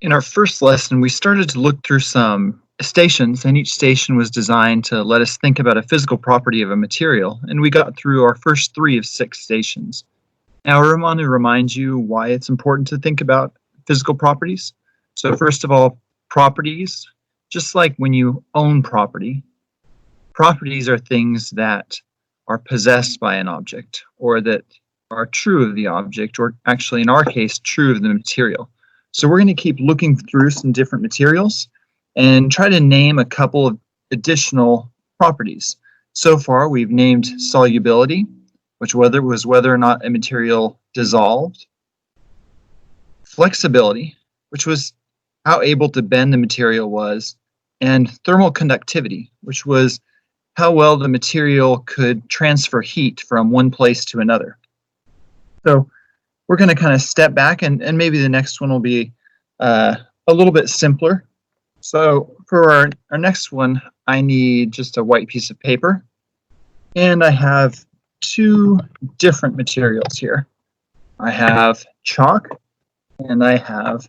In our first lesson, we started to look through some stations, and each station was designed to let us think about a physical property of a material, and we got through our first 3 of 6 stations. Now, I want to remind you why it's important to think about physical properties. So first of all, properties, just like when you own property, properties are things that are possessed by an object, or that are true of the object, or actually in our case, true of the material. So we're going to keep looking through some different materials and try to name a couple of additional properties. So far, we've named solubility, which was whether or not a material dissolved. Flexibility, which was how able to bend the material was. And thermal conductivity, which was how well the material could transfer heat from one place to another. So we're going to kind of step back, and maybe the next one will be a little bit simpler. So for our next one, I need just a white piece of paper, and I have 2 different materials here. I have chalk, and I have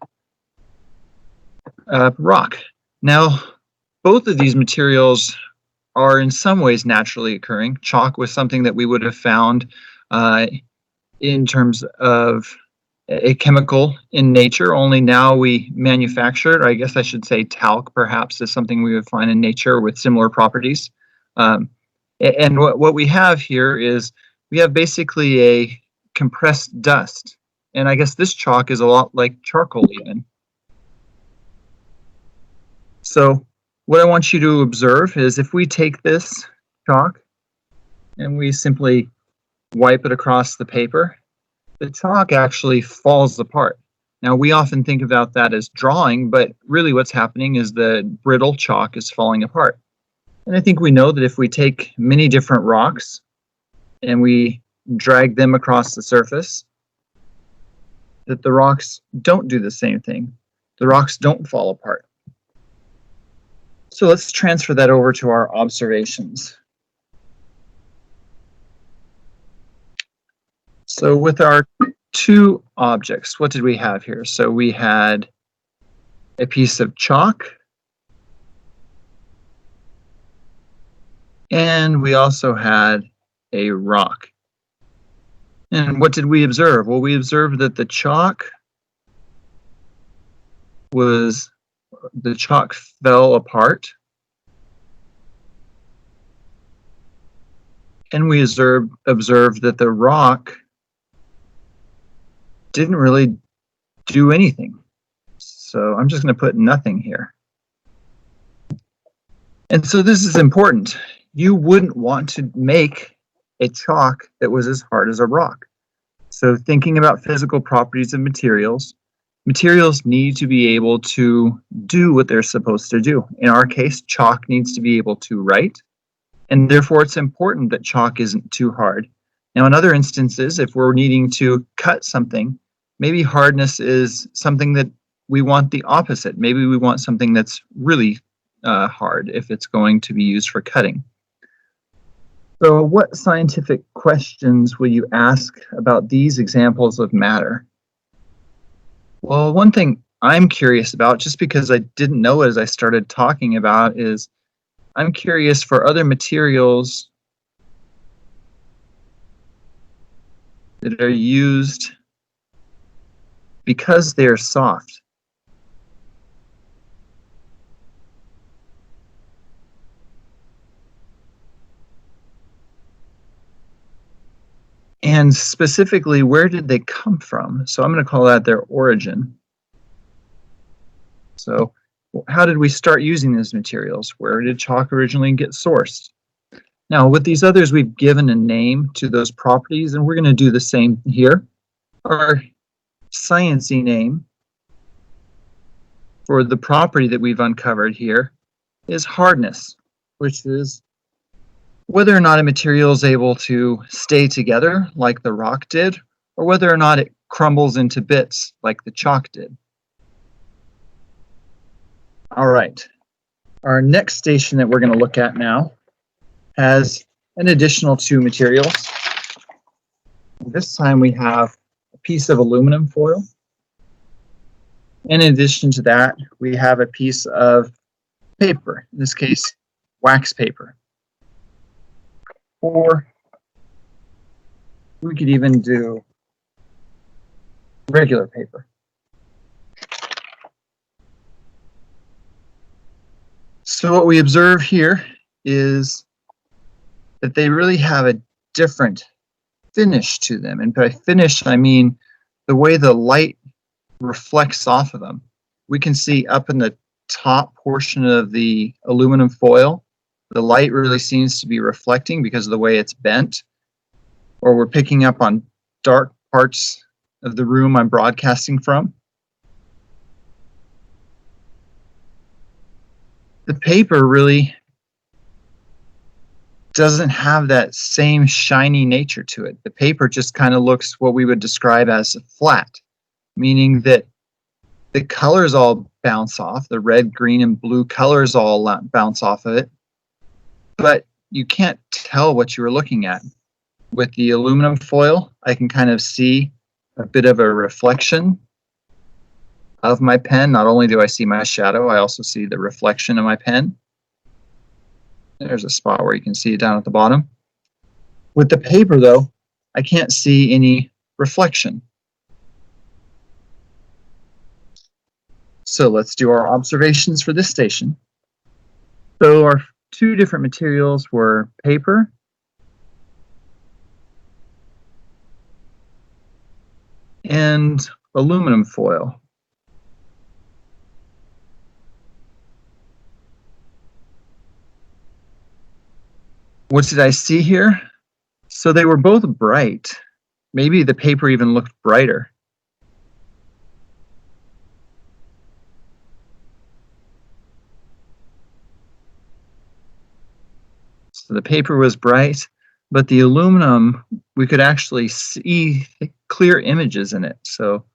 rock. Now, both of these materials are in some ways naturally occurring. Chalk was something that we would have found in terms of a chemical in nature, only now we manufacture it. Or I guess I should say talc perhaps is something we would find in nature with similar properties. And what we have here is we have basically a compressed dust. And I guess this chalk is a lot like charcoal even. So what I want you to observe is if we take this chalk and we simply wipe it across the paper, the chalk actually falls apart. Now, we often think about that as drawing, but really what's happening is the brittle chalk is falling apart. And I think we know that if we take many different rocks and we drag them across the surface, that the rocks don't do the same thing. The rocks don't fall apart. So let's transfer that over to our observations. So with our 2 objects, what did we have here? So we had a piece of chalk, and we also had a rock. And what did we observe? Well, we observed that the chalk fell apart, and we observed that the rock didn't really do anything. So I'm just going to put nothing here. And so this is important. You wouldn't want to make a chalk that was as hard as a rock. So thinking about physical properties of materials, materials need to be able to do what they're supposed to do. In our case, chalk needs to be able to write, and therefore it's important that chalk isn't too hard. Now, in other instances, if we're needing to cut something, maybe hardness is something that we want the opposite. Maybe we want something that's really hard if it's going to be used for cutting. So what scientific questions will you ask about these examples of matter? Well, one thing I'm curious about, just because I didn't know as I started talking about, is I'm curious for other materials that are used because they're soft. And specifically, where did they come from? So I'm going to call that their origin. So how did we start using these materials? Where did chalk originally get sourced? Now, with these others, we've given a name to those properties, and we're going to do the same here. Our sciencey name for the property that we've uncovered here is hardness, which is whether or not a material is able to stay together like the rock did, or whether or not it crumbles into bits like the chalk did. All right, our next station that we're going to look at now has an additional 2 materials. This time we have a piece of aluminum foil In addition to that, we have a piece of paper, in this case, wax paper. Or we could even do regular paper. So what we observe here is that they really have a different finish to them. And by finish, I mean the way the light reflects off of them. We can see up in the top portion of the aluminum foil, the light really seems to be reflecting because of the way it's bent, or we're picking up on dark parts of the room I'm broadcasting from. The paper really doesn't have that same shiny nature to it. The paper just kind of looks what we would describe as flat, meaning that the colors all bounce off, the red, green, and blue colors all bounce off of it, but you can't tell what you were looking at. With the aluminum foil, I can kind of see a bit of a reflection of my pen. Not only do I see my shadow, I also see the reflection of my pen. There's a spot where you can see it down at the bottom. With the paper, though, I can't see any reflection. So let's do our observations for this station. So our two different materials were paper and aluminum foil. What did I see here? So they were both bright. Maybe the paper even looked brighter. So the paper was bright, but the aluminum, we could actually see clear images in it. So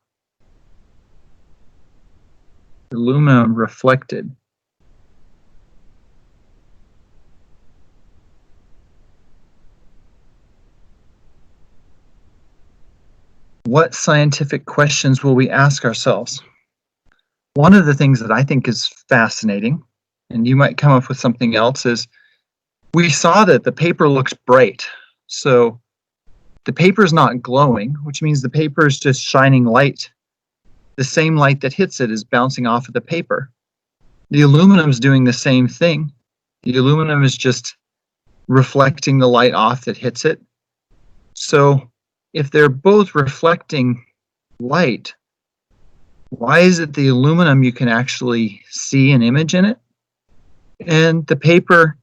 the aluminum reflected. What scientific questions will we ask ourselves? One of the things that I think is fascinating, and you might come up with something else, is we saw that the paper looks bright. So the paper is not glowing, which means the paper is just shining light. The same light that hits it is bouncing off of the paper. The aluminum is doing the same thing. The aluminum is just reflecting the light off that hits it. So if they're both reflecting light, why is it the aluminum you can actually see an image in it? And the paper,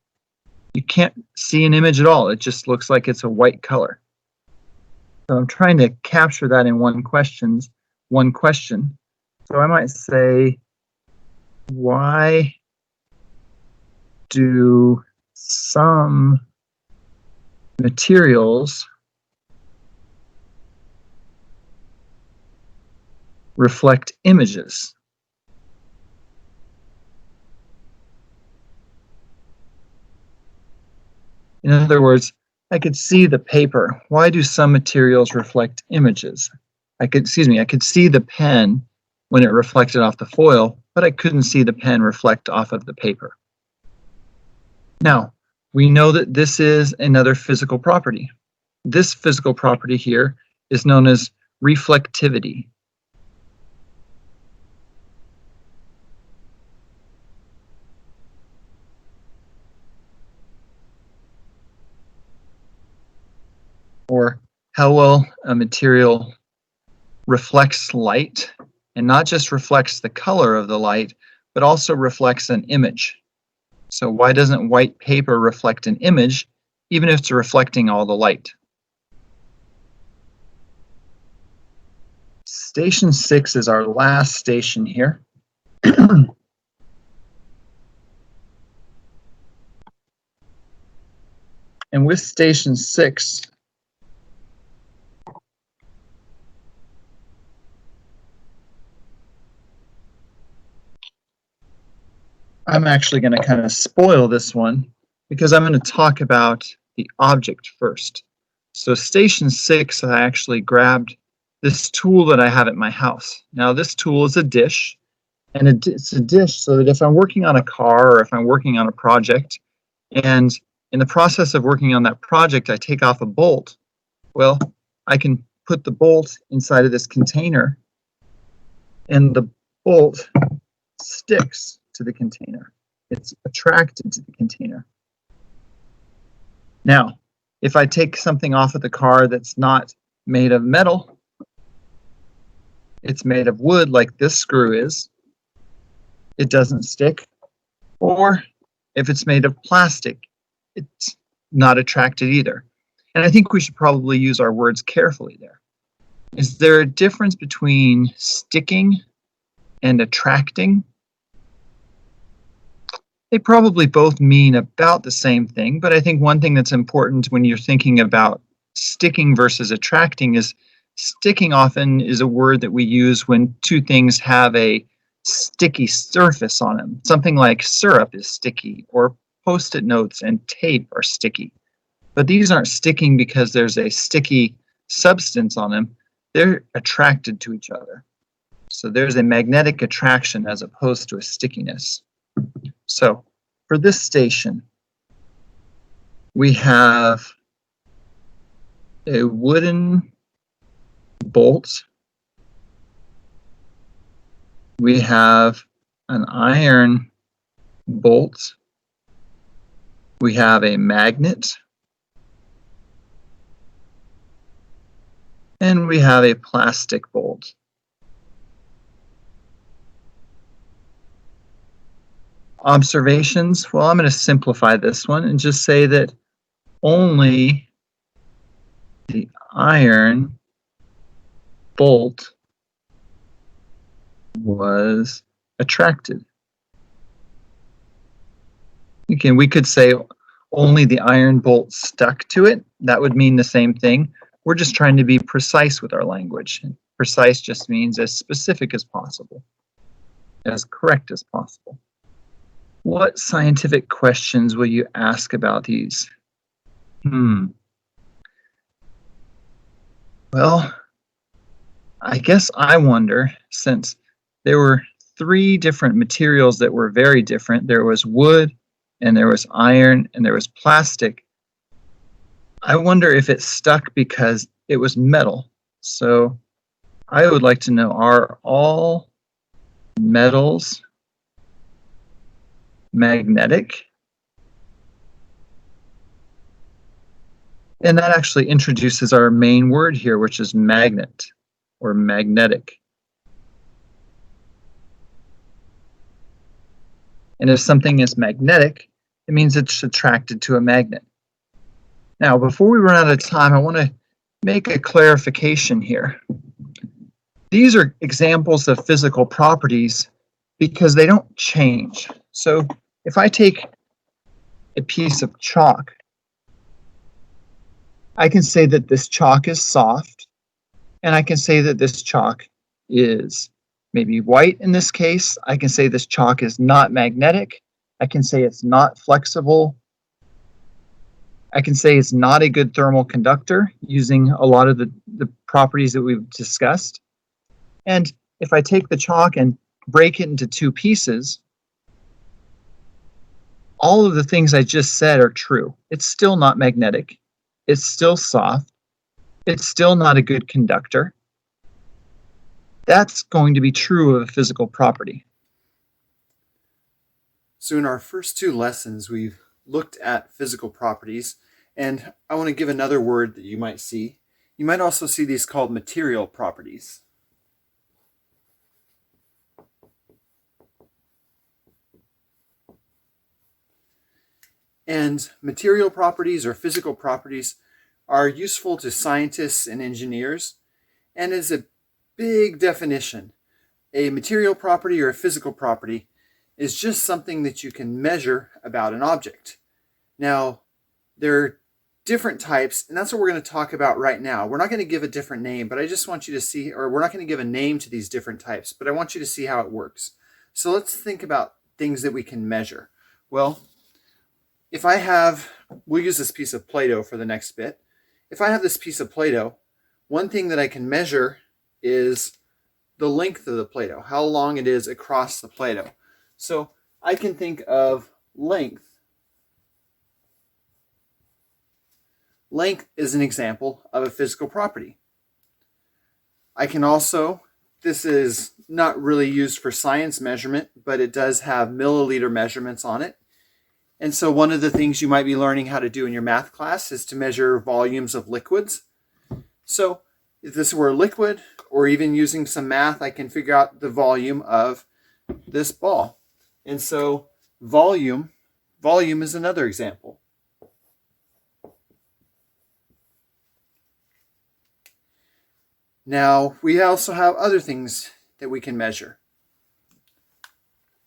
you can't see an image at all. It just looks like it's a white color. So I'm trying to capture that in one question. So I might say, why do some materials reflect images? In other words, I could see the paper. Why do some materials reflect images? I could see the pen when it reflected off the foil, but I couldn't see the pen reflect off of the paper. Now, we know that this is another physical property. This physical property here is known as reflectivity. Or how well a material reflects light, and not just reflects the color of the light, but also reflects an image. So why doesn't white paper reflect an image, even if it's reflecting all the light? Station 6 is our last station here. And with station 6, I'm actually going to kind of spoil this one because I'm going to talk about the object first. So station 6, I actually grabbed this tool that I have at my house. Now this tool is a dish. And it's a dish so that if I'm working on a car or if I'm working on a project, and in the process of working on that project, I take off a bolt, well, I can put the bolt inside of this container, and the bolt sticks to the container. It's attracted to the container. Now, if I take something off of the car that's not made of metal, it's made of wood like this screw is, it doesn't stick. Or if it's made of plastic, it's not attracted either. And I think we should probably use our words carefully there. Is there a difference between sticking and attracting? They probably both mean about the same thing, but I think one thing that's important when you're thinking about sticking versus attracting is sticking often is a word that we use when two things have a sticky surface on them. Something like syrup is sticky, or Post-it notes and tape are sticky. But these aren't sticking because there's a sticky substance on them. They're attracted to each other. So there's a magnetic attraction as opposed to a stickiness. So for this station, we have a wooden bolt. We have an iron bolt. We have a magnet. And we have a plastic bolt. Observations, well, I'm going to simplify this one and just say that only the iron bolt was attracted. Again, we could say only the iron bolt stuck to it. That would mean the same thing. We're just trying to be precise with our language. Precise just means as specific as possible, as correct as possible. What scientific questions will you ask about these? Well, I guess I wonder, since there were 3 different materials that were very different, there was wood, and there was iron, and there was plastic. I wonder if it stuck because it was metal. So I would like to know, are all metals magnetic? And that actually introduces our main word here, which is magnet or magnetic. And if something is magnetic, it means it's attracted to a magnet. Now, before we run out of time, I want to make a clarification here. These are examples of physical properties because they don't change. So if I take a piece of chalk, I can say that this chalk is soft, and I can say that this chalk is maybe white in this case. I can say this chalk is not magnetic. I can say it's not flexible. I can say it's not a good thermal conductor using a lot of the properties that we've discussed. And if I take the chalk and break it into 2 pieces, all of the things I just said are true. It's still not magnetic. It's still soft. It's still not a good conductor. That's going to be true of a physical property. So in our first 2 lessons, we've looked at physical properties, and I want to give another word that you might see. You might also see these called material properties. And material properties or physical properties are useful to scientists and engineers, and is a big definition. A material property or a physical property is just something that you can measure about an object. Now, there are different types, and that's what we're going to talk about right now. We're not going to give a different name, but I just want you to see, or we're not going to give a name to these different types, but I want you to see how it works. So let's think about things that we can measure. Well, if I have, we'll use this piece of Play-Doh for the next bit. If I have this piece of Play-Doh, one thing that I can measure is the length of the Play-Doh, how long it is across the Play-Doh. So I can think of length. Length is an example of a physical property. I can also, this is not really used for science measurement, but it does have milliliter measurements on it. And so one of the things you might be learning how to do in your math class is to measure volumes of liquids. So if this were a liquid, or even using some math, I can figure out the volume of this ball. And so volume is another example. Now, we also have other things that we can measure.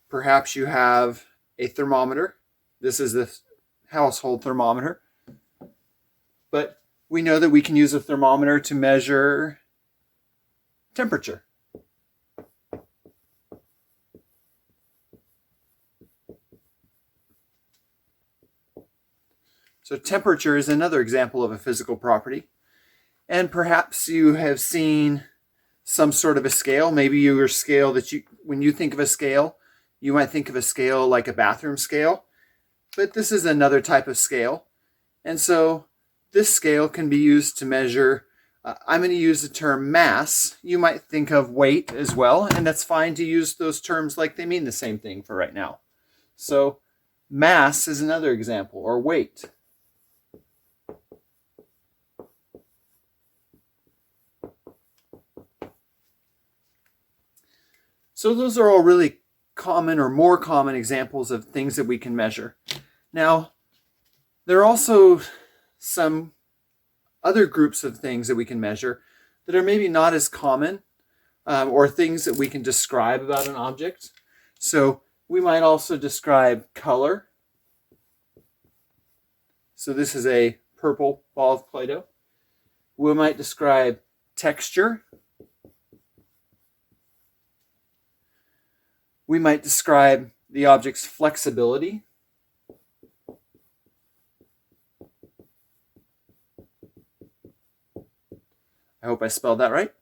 Perhaps you have a thermometer. This is the household thermometer. But we know that we can use a thermometer to measure temperature. So temperature is another example of a physical property. And perhaps you have seen some sort of a scale. Maybe your scale that when you think of a scale, you might think of a scale like a bathroom scale. But this is another type of scale. And so this scale can be used to measure, I'm going to use the term mass. You might think of weight as well, and that's fine to use those terms like they mean the same thing for right now. So mass is another example, or weight. So those are all really common or more common examples of things that we can measure. Now, there are also some other groups of things that we can measure that are maybe not as common, or things that we can describe about an object. So we might also describe color. So this is a purple ball of Play-Doh. We might describe texture. We might describe the object's flexibility. I hope I spelled that right.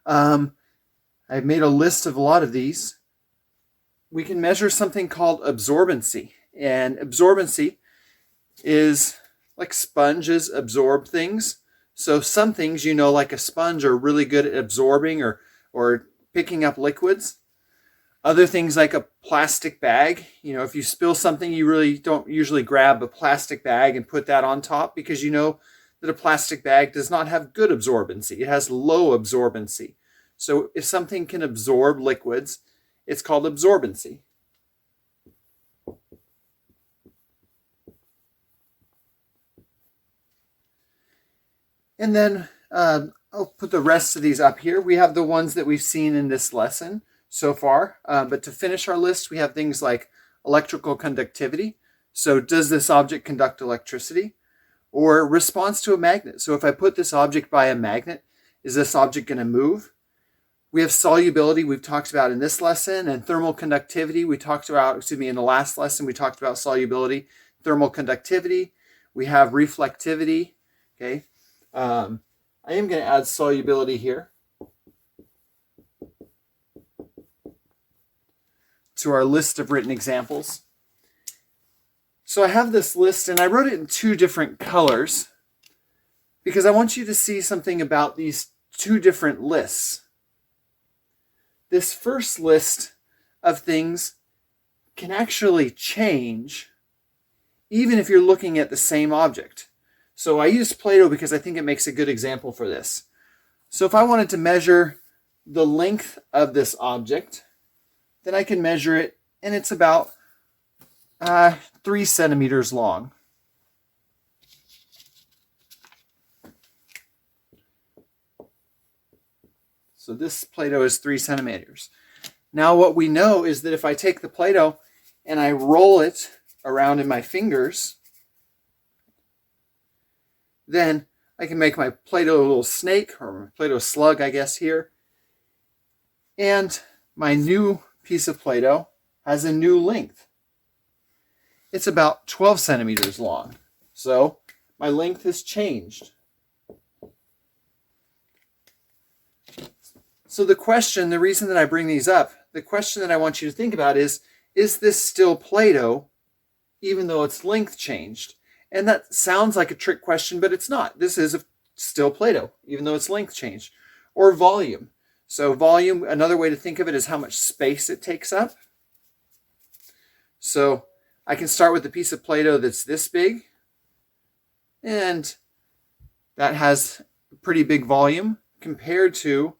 I've made a list of a lot of these. We can measure something called absorbency. And absorbency is like sponges absorb things. So some things, like a sponge, are really good at absorbing or picking up liquids. Other things like a plastic bag, if you spill something, you really don't usually grab a plastic bag and put that on top, because that a plastic bag does not have good absorbency. It has low absorbency. So if something can absorb liquids, it's called absorbency. And then I'll put the rest of these up here. We have the ones that we've seen in this lesson so far. But to finish our list, we have things like electrical conductivity. So does this object conduct electricity? Or response to a magnet. So if I put this object by a magnet, is this object going to move? We have solubility, we've talked about in this lesson, and thermal conductivity. We talked about, in the last lesson, we talked about solubility, thermal conductivity. We have reflectivity. Okay. I am going to add solubility here to our list of written examples. So I have this list, and I wrote it in two different colors because I want you to see something about these two different lists. This first list of things can actually change even if you're looking at the same object. So I use Play-Doh because I think it makes a good example for this. So if I wanted to measure the length of this object, then I can measure it, and it's about 3 centimeters long. So this Play-Doh is 3 centimeters. Now what we know is that if I take the Play-Doh and I roll it around in my fingers, then I can make my Play-Doh little snake, or my Play-Doh slug, I guess, here. And my new piece of Play-Doh has a new length. It's about 12 centimeters long. So my length has changed. So the reason that I bring these up, the question that I want you to think about is this still Play-Doh even though its length changed? And that sounds like a trick question, but it's not. This is still Play-Doh, even though its length changed. Or volume. So volume, another way to think of it is how much space it takes up. So I can start with a piece of Play-Doh that's this big, and that has a pretty big volume compared to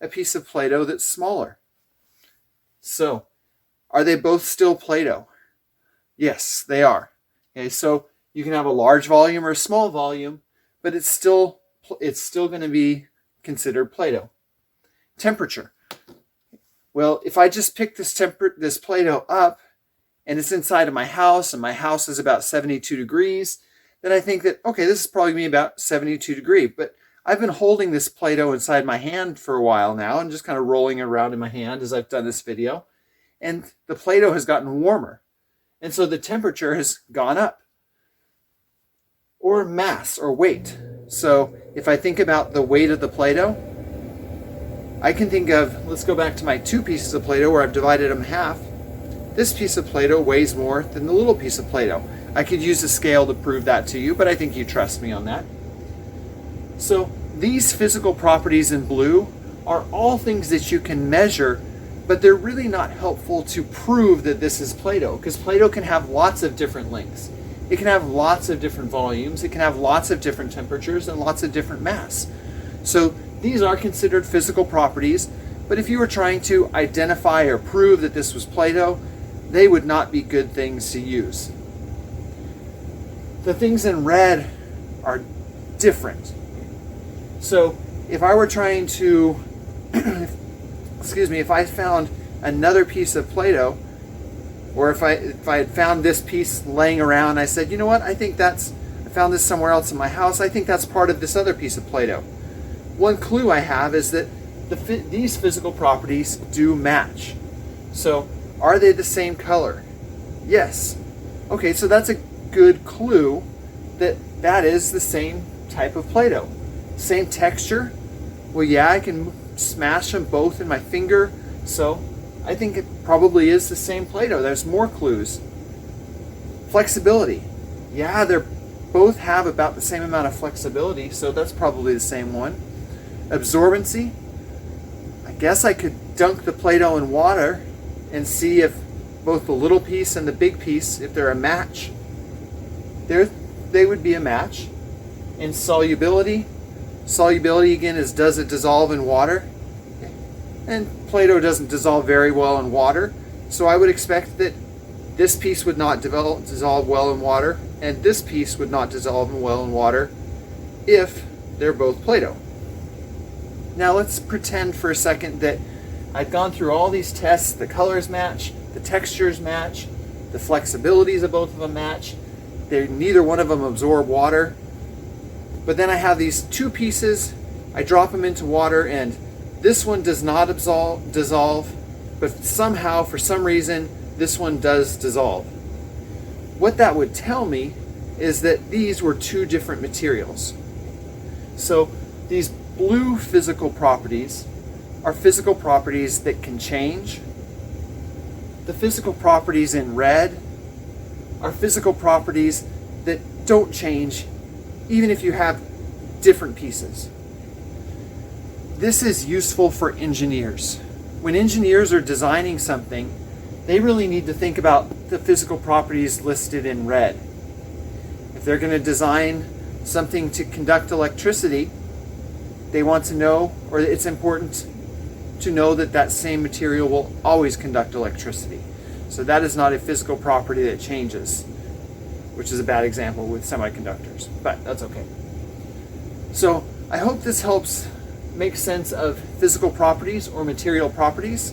a piece of Play-Doh that's smaller. So, are they both still Play-Doh? Yes, they are. Okay, so you can have a large volume or a small volume, but it's still going to be considered Play-Doh. Temperature. Well, if I just pick this Play-Doh up and it's inside of my house and my house is about 72 degrees, then I think that, okay, this is probably going to be about 72 degrees. But I've been holding this Play-Doh inside my hand for a while now and just kind of rolling it around in my hand as I've done this video. And the Play-Doh has gotten warmer. And so the temperature has gone up. Or mass or weight. So if I think about the weight of the Play-Doh, I can think of, let's go back to my two pieces of Play-Doh where I've divided them in half. This piece of Play-Doh weighs more than the little piece of Play-Doh. I could use a scale to prove that to you, but I think you trust me on that. So these physical properties in blue are all things that you can measure, but they're really not helpful to prove that this is Play-Doh, because Play-Doh can have lots of different lengths. It can have lots of different volumes. It can have lots of different temperatures and lots of different mass. So these are considered physical properties, but if you were trying to identify or prove that this was Play-Doh, they would not be good things to use. The things in red are different. So if I were trying to, if I found another piece of Play-Doh, or if I had found this piece laying around, I said, you know what, I found this somewhere else in my house, I think that's part of this other piece of Play-Doh. One clue I have is that these physical properties do match. So are they the same color? Yes. Okay, so that's a good clue that is the same type of Play-Doh. Same texture? Well, yeah, I can smash them both in my finger, so I think it probably is the same Play-Doh. There's more clues. Flexibility. Yeah, they both have about the same amount of flexibility, so that's probably the same one. Absorbency. I guess I could dunk the Play-Doh in water and see if both the little piece and the big piece, if they're a match. They would be a match. In solubility, again is, does it dissolve in water? And Play-Doh doesn't dissolve very well in water, so I would expect that this piece would not dissolve well in water, and this piece would not dissolve well in water if they're both Play-Doh. Now let's pretend for a second that I've gone through all these tests, the colors match, the textures match, the flexibilities of both of them match, neither one of them absorb water, but then I have these two pieces, I drop them into water, and this one does not dissolve, but somehow, for some reason, this one does dissolve. What that would tell me is that these were two different materials. So these blue physical properties are physical properties that can change. The physical properties in red are physical properties that don't change even if you have different pieces. This is useful for engineers. When engineers are designing something, they really need to think about the physical properties listed in red. If they're going to design something to conduct electricity, they want to know, or it's important to know that that same material will always conduct electricity. So that is not a physical property that changes, which is a bad example with semiconductors, but that's okay. So I hope this helps make sense of physical properties or material properties.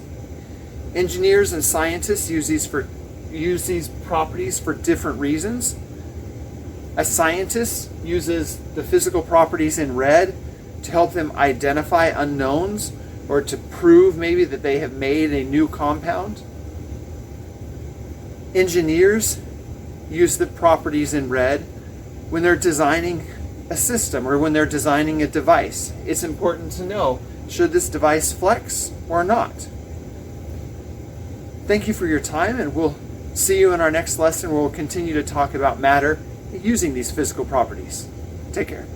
Engineers and scientists use these properties for different reasons. A scientist uses the physical properties in red to help them identify unknowns or to prove maybe that they have made a new compound. Engineers use the properties in red when they're designing a system or when they're designing a device. It's important to know Should this device flex or not? Thank you for your time, and we'll see you in our next lesson where we'll continue to talk about matter using these physical properties. Take care.